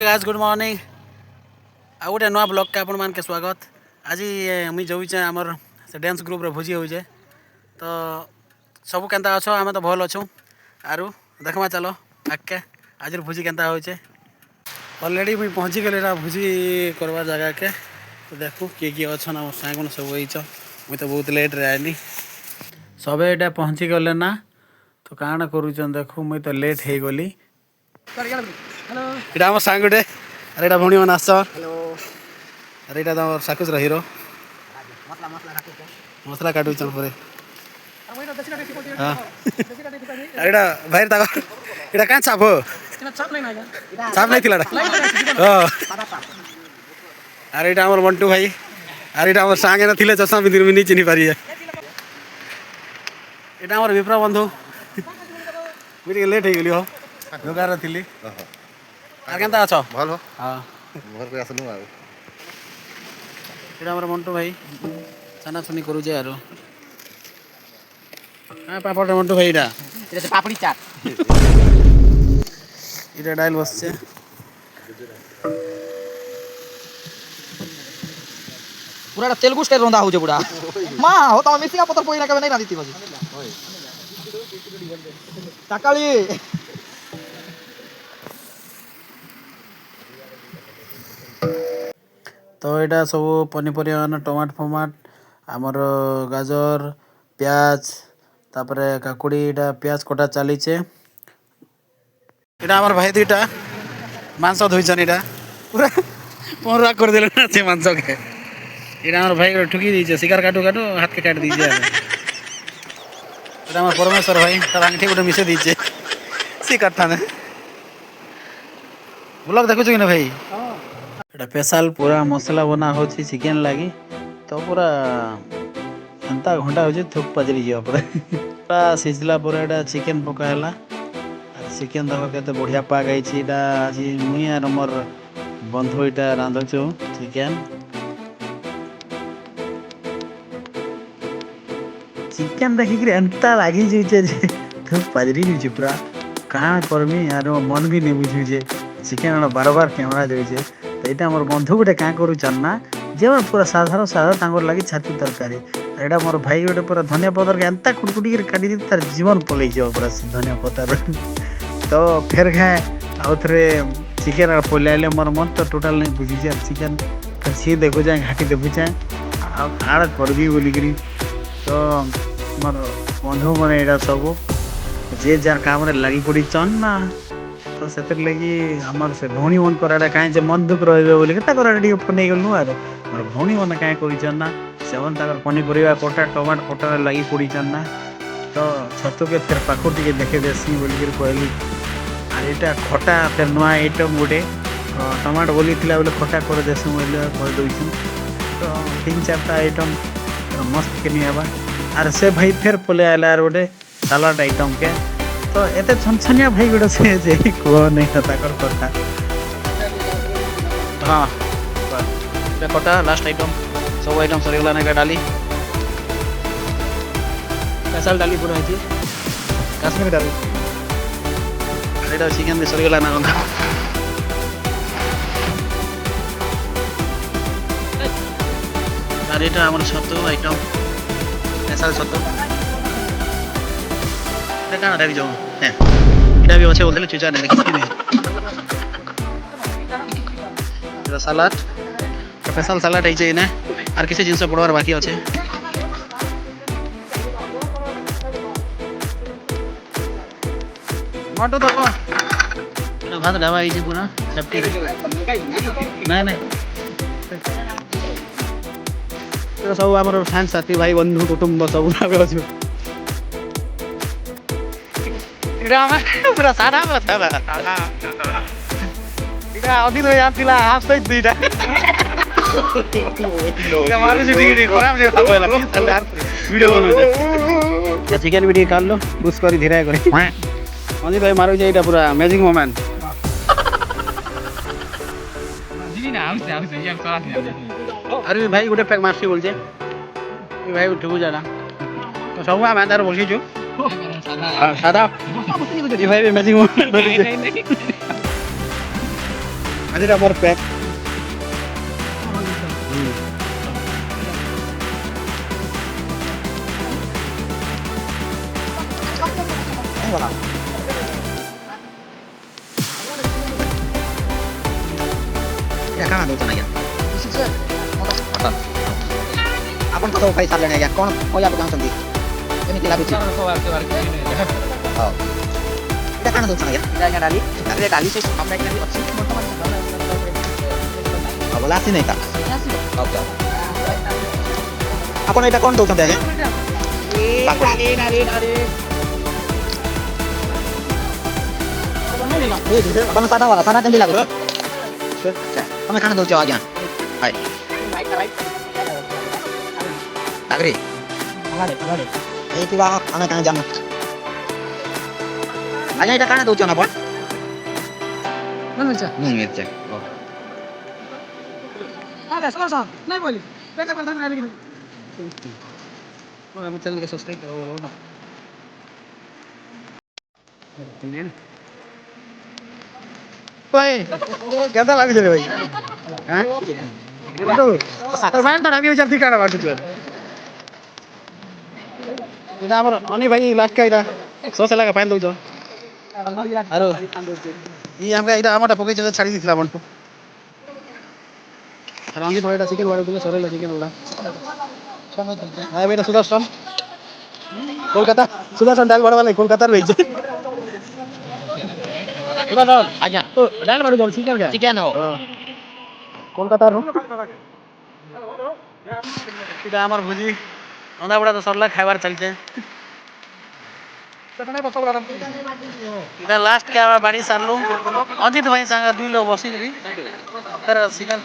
Guys good morning आ गोटे नुआ blog के आपण मान के स्वागत। आज मुझे जाऊे आमर से डांस ग्रुप रे भोजी होजे तो सब केंता अच्छो आम तो भल अच्छू आरु देखमा चलो आगे आज भोजी केंता होचे। ऑलरेडी मुझे पहुँची गली भोजी करवा जगह के तो देखू किए किए अच्छा ना सांग सब मुझे तो बहुत लेट रे आनी सब ये पहुँची गले ना तो काण करूँ देखू मुझे तो लेट हो गली। এটা আমার সাঙ্গটে আর এটা ভণি মান আসছ হ্যালো আর এটা তো আমার সাকুস হিরো মশলা কাটুছন পরে হ্যাঁ আর এটা ভাইর তাক এটা কাঁ ছাপ ছাপ নাই থিলা আর এটা আমার মন্টু ভাই আর এটা আমার সাঙ্গে না থিলে চশমা পিঁধি নি চিনি পারি এটা আমার বিপ্রা বন্ধু মুই টিকে লেট হয়ে গলি হো যোগার থিলি আর কেনতা আছো ভালো হ্যাঁ ঘর কই আসলু আর এটা আমার মন্টু ভাই চানাচুনি করুছে আর হ্যাঁ পাপড় মন্টু ভাই এটা এটা পাপড়ি চাট এটা ডাইল বসছে পুরাটা তেলগুস কে রন্ধা হউছে পুরা মা হো তো মিসিয়া পতর পইলা কেবে নাই রাঁধিতি বাজি তাকালি তো এটা সব পনিপরিবা টমাট ফমাট আমার গাজর পেঁয়াজ তারপরে কাকুড়ি এটা পেঁয়াজ কটা চালিছে এটা আমার ভাই দুইটা মাংস ধুইছেন এটা পুরা পনেরো করে দিল না সে মাংসকে এটা আমার ভাই ঠুকি দিয়েছে শিকার কাটু কাটু হাতকে কাটি দিয়েছে এটা আমার পরমেশ্বর ভাই তার আংটি গোটে মিশে দিয়েছে শিকারটা না ব্লগ দেখুছো কিনা ভাই এটা স্পেশাল পুরা মশলা বনা হচ্ছে চিকেন লাগি তো পুরা ঘଣ୍ଟା ଘଣ୍ଟା ହଉଛି ଥୁକ୍ ପାଜରି ଯିବ ପୁରା ପୁରା ସିଝିଲା ପରେ ଏଇଟା ଚିକେନ ପକା ହେଲା ଆଉ ଚିକେନ ଦେଖ କେତେ ବଢ଼ିଆ ପାକ୍ ହେଇଛି ଏଇଟା ଆଜି ମୁଇଁ ଆର ମୋର ବନ୍ଧୁ ଏଇଟା ରାନ୍ଧୁଛୁ ଚିକେନ ଚିକେନ ଦେଖିକିରି ଏନ୍ତା ଲାଗିଯାଉଛେ ଯେ ଥୁକ୍ ପାଜରି ଯାଉଛି ପୁରା କାଣା କରମି ଆର ମନ ବି ନେଇ ବୁଝୁଛେ ଚିକେନ ବାରବାର କ୍ୟାମେରା ଯାଉଛେ এইটা আমার বন্ধু গোটে কাঁ করুছন না যে পুরা সাধারণ সাধারণ তাঙ্কর লাগি ছাতি তরকারি এটা মোর ভাই গোটে পুরা ধনিয়া পত্রকে এন্তা কুটকুটি করে কাটি দিয়ে তার জীবন পলাই যাব পুরা ধনিয়া পত্র তো ফের খায় আউ থরে চিকেন আর পলাইলে মোর মন তো টোটাল নাই বুঝিছে আর চিকেন সে দেখো যায় ঘাটি দেখু যায় আর করবি বলিকি তো মোর বন্ধু মানে এটা সব যে যার কামরে লাগি পড়িছন না তো সেতের লাগি আমার সে ভଉଣୀ ମାନଙ୍କର ଏଇଟା କାହିଁ ଯେ ମନ ଦୁଃଖ ରହିବେ ବୋଲିକି ତାଙ୍କର ଏଇଟା ଟିକେ ନେଇଗଲୁ ଆରୁ ମୋର ଭଉଣୀ ମାନେ କାହିଁ କରିଛନ୍ ନା ସେମାନେ ତାଙ୍କର ପନିପରିବା କଟା ଟମାଟ କଟାରେ ଲାଗି ପଡ଼ିଛନ୍ ନା ତ ଛତୁକେ ଫେର୍ ପାଖକୁ ଟିକେ ଦେଖେଇ ଦେସି ବୋଲିକିରି କହିଲି ଆର୍ ଏଇଟା ଖଟା ଫେର୍ ନୂଆ ଆଇଟମ୍ ଗୋଟେ ଟମାଟ ବୋଲିଥିଲା ବୋଲେ ଖଟା କରିଦେସୁଁ ବୋଇଲେ କହିଦେଉଛୁଁ ତ ତିନି ଚାରିଟା ଆଇଟମ୍ ମସ୍ତ କିନି ହେବା ଆର୍ ସେ ଭାଇ ଫେର୍ ପଲେଇ ଆଇଲା ଆର୍ ଗୋଟେ ସାଲାଡ଼ ଆଇଟମ୍କେ तो एते छनछनिया भाई गुड़ा से जे को नहीं था कर कथा हां बस कटा लास्ट आइटम सब आइटम सरीगला ना डाली स्पेशल डाली पूरा है काश्मीर डाली रेडा चिकन भी सरीगला ना गंधा আর এটা আমার সত্য আইটেম স্পেশাল সত্য এটা কানা ডাবি যাও হ্যাঁ এটা भी আছে বলতে চুচা নেই কিছু নেই এটা সালাড স্পেশাল সালাড এই যে না আর কিছু জিনিস পড়বার বাকি আছে মটো তো এটা ভাত ডাবা এই যে পুরা সেফটি না না এটা সব আমার ফ্যান সাথী ভাই বন্ধু কুটুম্ব সব ভাবে আছে পুরা সাদা সাদা এটা অদিন হয়ে আসছিল হাফ সাইড দুইটা চিকেন ভিডিও কাটলো বুঝ করি ধীরে করে অজিত ভাই মারু যে এটা পুরা ম্যাজিক মোমেন্ট আরে ভাই গোটে প্যাক মারছি বলছে ভাই উঠবু জানা তো সব আমি তার বসিছু সাদা ये भाई मैजिक मोमेंट ଆଜିଟା ମୋର ପ୍ୟାକ୍ କାଣା ଦଉଛନ୍ ଆଜ୍ଞା ଆପଣ ତ ସବୁ ଖାଇ ସାରିଲେଣି ଆଜ୍ଞା କ'ଣ କହିବାକୁ ଚାହୁଁଛନ୍ତି କେମିତି ଲାଗୁଛି ହଉ ଏଇଟା କାଣା ଦଉଛନ୍ ଆଜ୍ଞା ଆଜ୍ଞା ଡାଲି ଡାଲି ସେ ଡାଲି ଅଛି ବୋଲେ ଆସି ନାଇଁ ତା ଆପଣ ଏଇଟା କ'ଣ ଦଉଛନ୍ତି ଆଜ୍ଞା ଆପଣ ସାଧା ବାଲା ସାଧା କେମିତି ଲାଗୁଛି ତମେ କାଣା ଦଉଛ ଆଜ୍ଞା ହାଇ ତାଗରି এইଥିବା ଆମେ କାଣା ଜାଣୁ ଆଜ୍ଞା ଏଇଟା କାଣା ଦଉଛନ୍ ଆପଣ ନୁନ୍ ମିର୍ଚା କେନ୍ତା ଲାଗୁଛି ରେ ଭାଇ କାଣା ବାଟୁଛୁ ଏଇଟା ଆମର ଅନି ଭାଇ ଲାଷ୍ଟ କା ଏଇଟା ସସ୍ ଲାଗ ପାଣି ଦଉଛ ଆରୁ ଇ ଆମକେ ଏଇଟା ଆମଟା ପକେଇଛ ଛାଡ଼ି ଦେଇଥିଲା ଆମଠୁ ରଙ୍ଗୀନ ଭାଇ ଏଇଟା ଚିକେନ ବାଡ଼ୁଥିଲେ ସରେଇଲା ଚିକେନ ଗୁଡ଼ା ହଁ ଏଇଟା ସୁଦର୍ଶନ କୋଲକାତା ସୁଦର୍ଶନ ଡାଲ ବାଡ଼ବା ଲାଗି କୋଲକାତାରୁ ହେଇଛି ସୁଦର୍ଶନ ଆଜ୍ଞା ତ ଡାଲ ବାଡ଼ୁ ଚିକେନ ଚିକେନ କୋଲକାତାରୁ ଏଇଟା ଆମର ଭୋଜି ରନ୍ଧାବଢ଼ା ତ ସରିଲା ଖାଇବାର ଚାଲିଛେ ଏଇଟା ଲାଷ୍ଟ କେ ଆମେ ବାଢ଼ି ସାରିଲୁ ଅଜିତ ଭାଇ ସାଙ୍ଗେ ଦୁଇ ଲୋକ ବସିକିରି ତାର ଶିକାର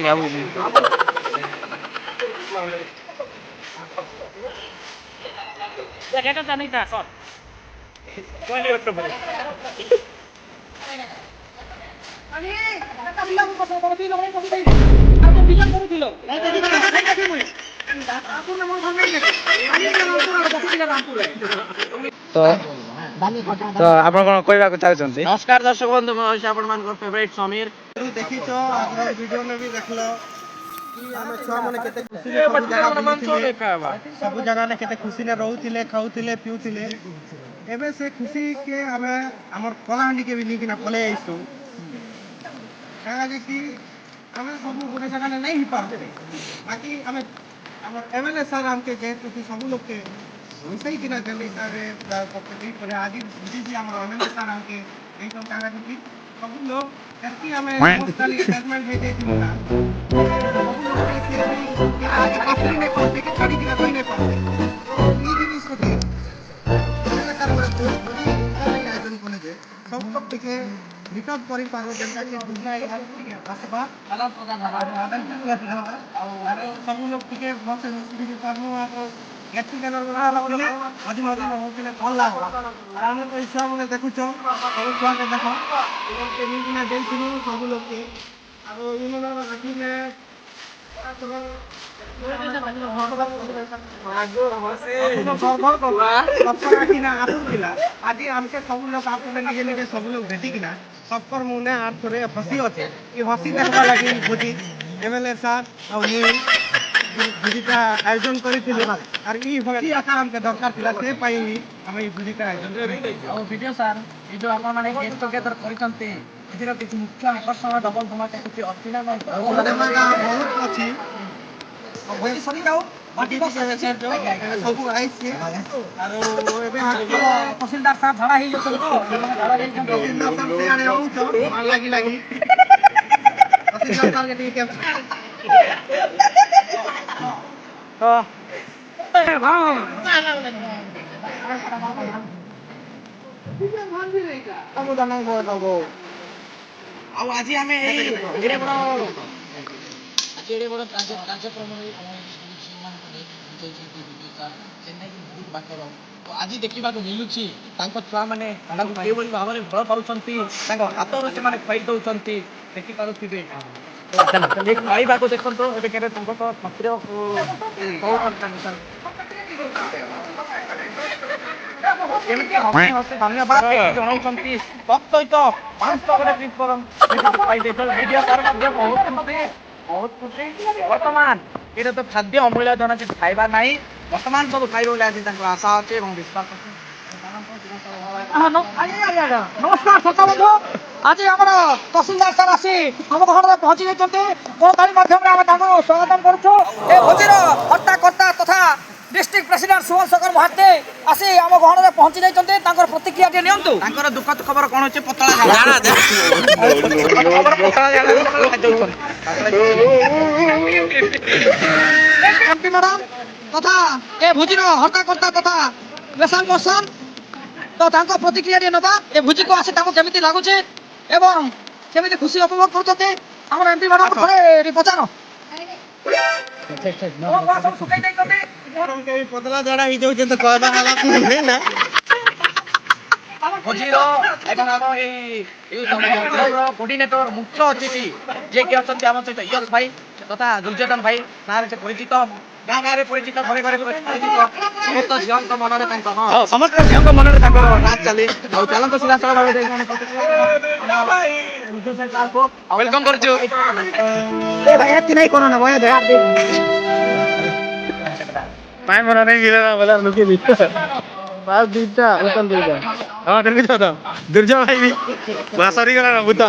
ଭାବୁଛି ତ ଆପଣ କ'ଣ କହିବାକୁ ଚାହୁଁଛନ୍ତି ନମସ୍କାର ଦର୍ଶକ ବନ୍ଧୁ ମୁଁ ହେଉଛି ଆପଣମାନଙ୍କର ଫେଭରାଇଟ୍ ସମୀର ଦେଖିଛ ଆଗର ଭିଡ଼ିଓରେ ବି ଦେଖିଲ କି ଆମେ ଛୁଆମାନେ କେତେ ଖୁସିରେ ସବୁ ଜାଗା ବୁଲୁଥିଲେ ସବୁ ଜାଗାରେ କେତେ ଖୁସିରେ ରହୁଥିଲେ ଖାଉଥିଲେ ପିଉଥିଲେ ଏବେ ସେ ଖୁସିକେ ଆମେ ଆମର କଳାହାଣ୍ଡିକେ ବି ନେଇକିନା ପଳେଇ ଆଇଛୁ କାହିଁକି କି ଆମେ ସବୁ ଗୋଟେ ଜାଗାରେ ନାଇଁ ହେଇପାରୁଥିଲେ ବାକି ଆମେ ଆମର MLA ସାର୍ ଆମକେ ଯେହେତୁ ସବୁ ଲୋକେ ମିଶାଇକିନା ଦେଲେ ହିସାବରେ ଦେଇପରେ ଆଜି ବୁଝିଛି ଆମର MLA ସାର୍ ଆମକେ এইসব জায়গা থেকে ସବୁ ଲୋକ ଏତିକି ଆମେ ଆଟାଚମେଣ୍ଟ ହେଇଯାଇଥିଲୁ ନା ସବୁ ଲୋକ ଆଜି ପାଖରେ ନାଇଁ ପାରୁଛେ କି ଛାଡ଼ିକିନା ରହି ନାଇଁ ପାରୁଛେ ଏଇ ଜିନିଷଟି ଆୟୋଜନ କଲେ ଯେ ସବୁ ଲୋକ ଟିକେ ରିକଭ କରିପାରିବ ଯେନ୍ତାକି ଟିକେ ଆସିବା ଆଉ ସବୁ ଲୋକ ଟିକେ ଭଲସେ ମିଶିକି ପାରମୁ ଆଉ ଗେଟ୍ ଟୁଗେଦର ମଝି ମଝିରେ ହଉଥିଲେ ଭଲ ଲାଗ୍ବା ଆଉ ଆମେ ତ ଏଇ ଛୁଆମାନେ ଦେଖୁଛ ସବୁ ଛୁଆକେ ଦେଖ ନେଇକିନା ଦେଇଥିଲୁ ସବୁ ଲୋକେ ଆଉ ଇମାନେ ଦେଖିଲେ ଆସୁଥିଲା ଆଜି ଆମକେ ସବୁ ଲୋକ ଆସୁଥିଲେ ନିଜେ ନିଜେ ସବୁ ଲୋକ ଭେଟିକିନା ସବକର ମୁନେ ଆର ଥରେ ହସି ଅଛେ ଇ ହସି ଦେଖବା ଲାଗି ଭୋଜି MLA ସାର୍ ଆଉ ଭୋଜିଟା ଆୟୋଜନ କରିଥିଲୁ ଆର୍ ଇ ଭୋଜି ଆକାର ଆମକେ ଦରକାର ଥିଲା ସେ ପାଇଁ ଆମେ ଏଇ ଭୋଜିଟା ଆୟୋଜନ କରିଥିଲୁ ଆଉ ଭିଡ଼ିଓ ସାର୍ ଏ ଯେଉଁ ଆପଣମାନେ ଗେଟ୍ ଟୁଗେଦର କରିଛନ୍ତି ଏଥିର କିଛି ମୁଖ୍ୟ ଆକର୍ଷଣ ଡବଲ ଧମାକା କିଛି ଅଛି ନା ନାହିଁ ବହୁତ ଅଛି ଭୋଜି ସରିଯାଉ ସବୁ ଆଇଛି ଆଉ ଏବେ ତହସିଲଦାର ସାର୍ ଝାଡ଼ା ହେଇଯାଉଛନ୍ତି ତ ସେମାନେ ଝାଡ଼ା ଯାଇଛନ୍ତି ଲାଗି ଲାଗି ଆଉ ଆଜି ଆମେ ଏଇ ଏଡ଼େ ବଡ଼ କାର୍ଯ୍ୟକ୍ରମରେ ଆଜି ଦେଖିବାକୁ ମିଳୁଛି ତାଙ୍କ ଛୁଆମାନେ ତାଙ୍କୁ କିଭଳି ଭାବରେ ଭଲ ପାଉଛନ୍ତି ତାଙ୍କ ହାତରୁ ସେମାନେ ଖୁଆଇ ଦେଉଛନ୍ତି ଦେଖିପାରୁଥିବେ ଖାଇବାକୁ ଦେଖନ୍ତୁ ଏବେ କେବେ ତାଙ୍କ କେମିତି ହସି ହସି ଧନ୍ୟବାଦ ଜଣାଉଛନ୍ତି ଭକ୍ତ ତ 500 ଗୋଟେ କ୍ଲିକ୍ କରନ୍ତୁ ଭିଡ଼ିଓ ତାର ମଧ୍ୟ ବହୁତ ଖୁସି ବର୍ତ୍ତମାନ ଏଇଟା ତ ଖାଦ୍ୟ ଅମୂଲ୍ୟ ଧନ କିଛି ଖାଇବା ନାହିଁ ବର୍ତ୍ତମାନ ସବୁ ଖାଇବେ ବୋଲି ଆଜି ତାଙ୍କର ଆଶା ଅଛି ଏବଂ ବିଶ୍ୱାସ ଅଛି ନମସ୍କାର ସତ ବନ୍ଧୁ ଆଜି ଆମର ତହସିଲଦାର ସାର୍ ଆସି ଆମ ଘରରେ ପହଞ୍ଚି ଯାଇଛନ୍ତି ତାରି ମାଧ୍ୟମରେ ଆମେ ତାଙ୍କୁ ସ୍ୱାଗତ କରୁଛୁ ଏ ଭୋଜିର ହର୍ତ୍ତା କର୍ତ୍ତା ତଥା ডিস্ট্রিক্ট প্রেসিডেন্ট সুমন শঙ্কর মহাতে আসি ଆମ ଗହଣରେ ପହଞ୍ଚି ଯାଇଛନ୍ତି ତାଙ୍କର ପ୍ରତିକ୍ରିୟା ଟିକେ ନିଅନ୍ତୁ ତାଙ୍କର ଦୁଃଖଦ ଖବର କ'ଣ ଅଛି ପତଳା ଏମପି ମ୍ୟାଡାମ ତଥା ଏ ଭୋଜିର ହର୍ତ୍ତାକର୍ତ୍ତା ତଥା ରେସନ ପର୍ସନ ତ ତାଙ୍କ ପ୍ରତିକ୍ରିୟା ଟିକେ ନେବା ଏ ଭୋଜିକୁ ଆସି ତାଙ୍କୁ କେମିତି ଲାଗୁଛି ଏବଂ କେମିତି ଖୁସି ଉପଭୋଗ କରୁଛନ୍ତି ଆମର ଏମପି ମ୍ୟାଡାମ ଥରେ ଏଠି ପଚାର ଶୁଖେଇ ଦେଇଛନ୍ତି ପତଳା ଝାଡା ହେଇଯାଉଛନ୍ତି ତ କହିବା ନା ଭୋଜିର ଏବଂ ଆମ ଏଇ କୋର୍ଡିନେଟର ମୁଖ୍ୟ ଅତିଥି ଯିଏକି ଅଛନ୍ତି ଆମ ସହିତ ୟଶ ଭାଇ ତଥା ଦୁର୍ଯ୍ୟୋଧନ ଭାଇ ନାଁରେ ସେ ପରିଚିତ ଗାଁ ଗାଁରେ ପରିଚିତ ଘରେ ଘରେ ପରିଚିତ ସମସ୍ତ ଝିଅଙ୍କ ମନରେ ତାଙ୍କ ସମସ୍ତ ଝିଅଙ୍କ ମନରେ ତାଙ୍କର ନାଚ ଚାଲେ ଆଉ ଚାଲନ୍ତୁ ସିଧାସଳଖ ଭାବେ ୱେଲକମ୍ କରୁଛୁ ଭାଇ ଏତି ନାଇଁ କଣ ନା ଭୟ ପାଏ ମନା ନାହିଁ ଗିରା ବୋଲା ଲୁକି ଦି ପାଏ ଦିଟା ଉତଲ ଦିଟା ହଁ ଦେଖି ତ ଦୁର୍ଜୟ ଭାଇ ବି ବାସରି ଗଲା ନା ଭୂତ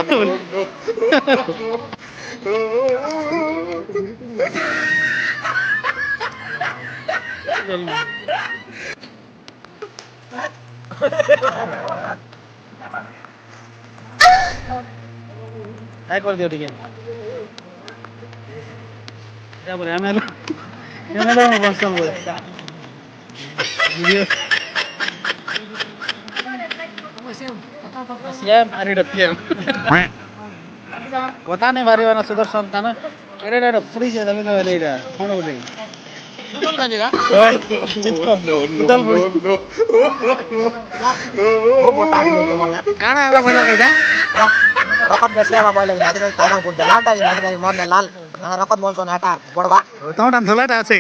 ଆଇ କରି ଦିଅ ଟିକେ ତାପରେ ଆମେ ବସ କଥା ନାଇଁ ବାହାରିବ ନା ସୁଦର୍ଶନ ତା ନା ଏଇଟା ଫ୍ରି ସେ ଦେବେ ଏଇଟା କ'ଣ ଗୋଟେ କାଣା ହେଲା ମଜା ଏଇଟା ରକତ ବେଶୀ ହେବା ବୋଇଲେ ନାଚିରେ ତାର ବୁଝ ଲାଲଟା ନାଚିରେ ମନେ ଲାଲ ରକତ ବୋଲଛ ନା ଏଟା ବଡ଼ବା ତମଟା ଧୋଲାଟା ଅଛି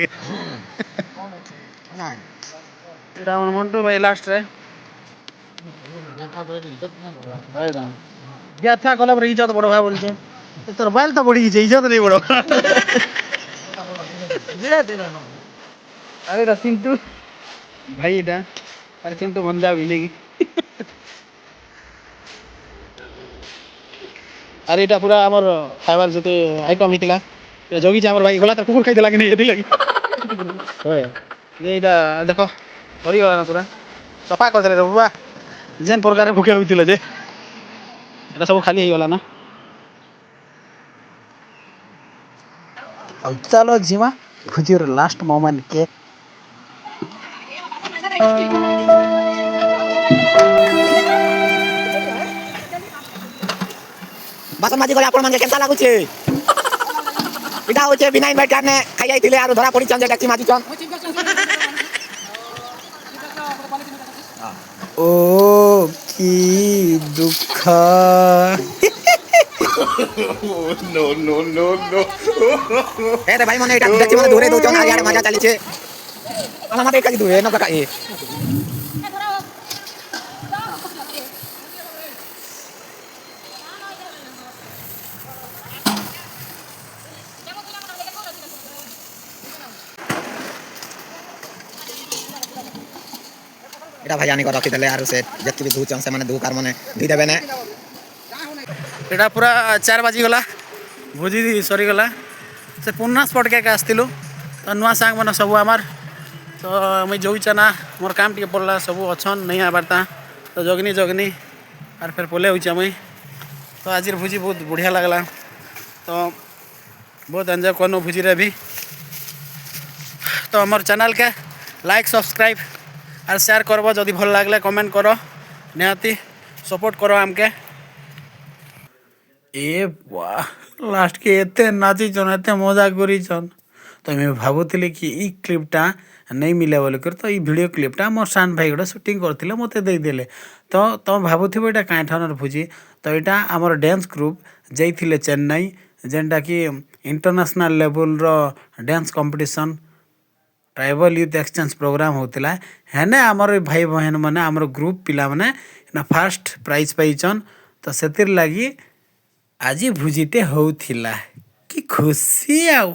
ଏଇଟା ଆମର ମଣ୍ଟୁ ଭାଇ ଲାଷ୍ଟରେ ଯାତ୍ରା କଲା ପରେ ଇଜ୍ଜତ ବଡ଼ ଭାଇ ବୋଲଛେ তোর বাইল তো পড়ি গেছে ইজ্জত নেই বড় আরে এটা কিন্তু ভাই এটা আরে কিন্তু বন্ধা বিলে কি আরে এটা পুরা আমার খাইবার যেতে আইটম হইতিলা জগিছে আমার ভাই গলা তো কুকুর খাইতে লাগে নি এদি লাগি হয় এইটা দেখো ধরি গলা না পুরা সফা করে রে বাবা যেন প্রকারে ভুকে হইতিলা যে এটা সব খালি হই গলা না ଆଉ ଚାଲ ଯିମା ଭୋଜିର ଲାଷ୍ଟ ମୋମେଣ୍ଟ କେକ୍ ବାସନ ମାଜି ଗଲେ ଆପଣ ମାନେ କେନ୍ତା ଲାଗୁଛେ ଏଇଟା ହଉଛେ ବିନା ଇନଭାଇଟର ନେ ଖାଇ ଯାଇଥିଲେ ଆରୁ ଧରା ପଡ଼ିଛନ୍ ଯେ ଡାକି ମାଜିଛନ୍ ଓ କି ଦୁଃଖ ଏ ରେ ଭାଇ ମାନେ ଏଇଟା ଡାକି ମାନେ ଦୂରେ ଦଉଛନ୍ ଆଡେ ଆଡେ ମଜା ଚାଲିଛେ ଆମ ମାନେ ଏକା ଦୂରେ ନ କାକା এটা ভাই আনি রখি দেলে আর সে যেতকি ବି ଧଉଛନ୍ ସେମାନେ ଧୁକାର ମାନେ ଧୋଇ ଦେବେ ନା এটা পুরা 4 বাজি গলা ভোজি সরিগলা সে পুনা স্পট কে আসতিলু তো নূଆ ସାଙ୍ଗ ମାନେ ସବୁ আমার তো ମୁଇଁ যাଉଛେ না মোর কাম টিকে পড়লা ସବୁ অছন नहीं আবারতা তো জগনি আর ফের পলে হইছে মুই তো আজির ভোজি বহুত বঢ়িয়া লাগলা তো বহুত এনজয় করনু ভোজিরে भी তো আমার চ্যানেল কে লাইক সবসক্রাইব আর শেয়ার করব যদি ভাল লাগলে কমেন্ট করো নিহাতি সপোর্ট করো আমকে এ বাহ লাস্ট কে এতে নাচিছন এতে মজা করিছন তো আমি ভাবুଥିଲି কি এই ক্লিপটা नहीं मिले बोल कर तो ये वीडियो क्लिपटा मोर सान भाई गोटे सुटिंग करते मत देदेले तो तुम भावुव यहाँ कहीं ठान भोजी तो यहाँ आमर डांस ग्रुप जाइए चेन्नई जेनटा कि इंटरनेशनल लेवल रो dance competition tribal youth exchange programme होता हेने आमर भाई बहन मैंने आमर ग्रुप पिला माने ना फास्ट प्राइज पाइछन तो से लगी आज भोजिटे होउथिला कि खुशी आउ।